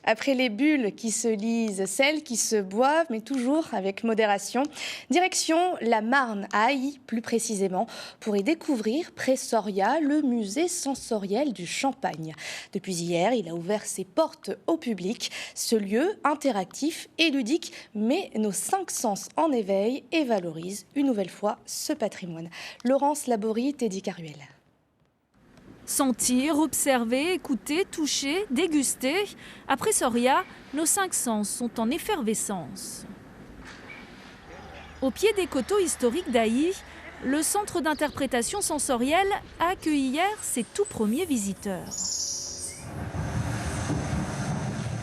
Après les bulles qui se lisent, celles qui se boivent, mais toujours avec modération. Direction la Marne, à Ailly plus précisément, pour y découvrir, près Soria, le musée sensoriel du champagne. Depuis hier, il a ouvert ses portes au public. Ce lieu, interactif et ludique, met nos 5 sens en éveil et valorise une nouvelle fois ce patrimoine. Laurence Laborie, Teddy Caruel. Sentir, observer, écouter, toucher, déguster. Après Soria, nos 5 sens sont en effervescence. Au pied des coteaux historiques d'Ailly, le centre d'interprétation sensorielle a accueilli hier ses tout premiers visiteurs.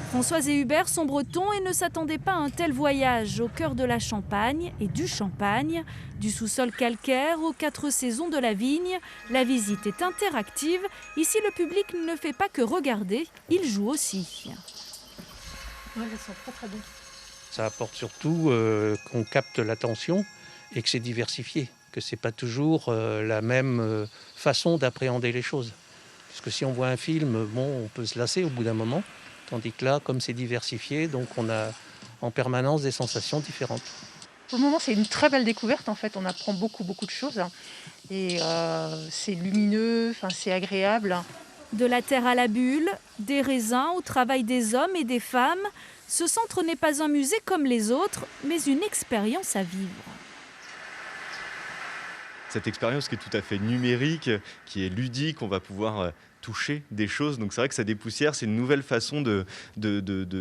Françoise et Hubert sont bretons et ne s'attendaient pas à un tel voyage au cœur de la Champagne et du Champagne. Du sous-sol calcaire aux 4 saisons de la vigne, la visite est interactive. Ici, le public ne fait pas que regarder, il joue aussi. Ouais, elles sont très bien. Ça apporte surtout qu'on capte l'attention et que c'est diversifié, que c'est pas toujours la même façon d'appréhender les choses. Parce que si on voit un film, on peut se lasser au bout d'un moment. Tandis que là, comme c'est diversifié, donc on a en permanence des sensations différentes. Pour le moment, c'est une très belle découverte. En fait, on apprend beaucoup de choses. Et c'est lumineux, c'est agréable. De la terre à la bulle, des raisins au travail des hommes et des femmes, ce centre n'est pas un musée comme les autres, mais une expérience à vivre. Cette expérience qui est tout à fait numérique, qui est ludique, on va pouvoir toucher des choses. Donc c'est vrai que ça dépoussière, c'est une nouvelle façon de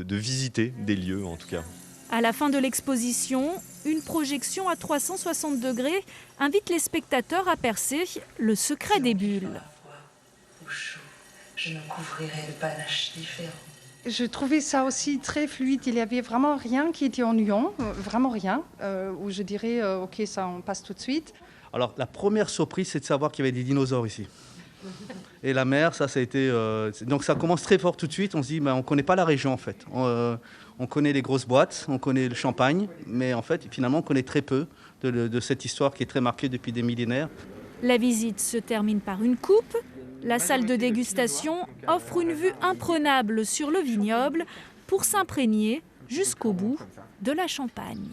visiter des lieux en tout cas. À la fin de l'exposition, une projection à 360 degrés invite les spectateurs à percer le secret des bulles. Au chaud, je me couvrirai de panaches différents. Je trouvais ça aussi très fluide. Il n'y avait vraiment rien qui était ennuyant, vraiment rien, où je dirais ok, ça on passe tout de suite. Alors la première surprise, c'est de savoir qu'il y avait des dinosaures ici. Et la mer, ça a été... donc ça commence très fort tout de suite. On se dit, on ne connaît pas la région en fait. On connaît les grosses boîtes, on connaît le champagne, mais en fait, finalement, on connaît très peu de cette histoire qui est très marquée depuis des millénaires. La visite se termine par une coupe. La salle de dégustation offre une vue imprenable sur le vignoble pour s'imprégner jusqu'au bout de la Champagne.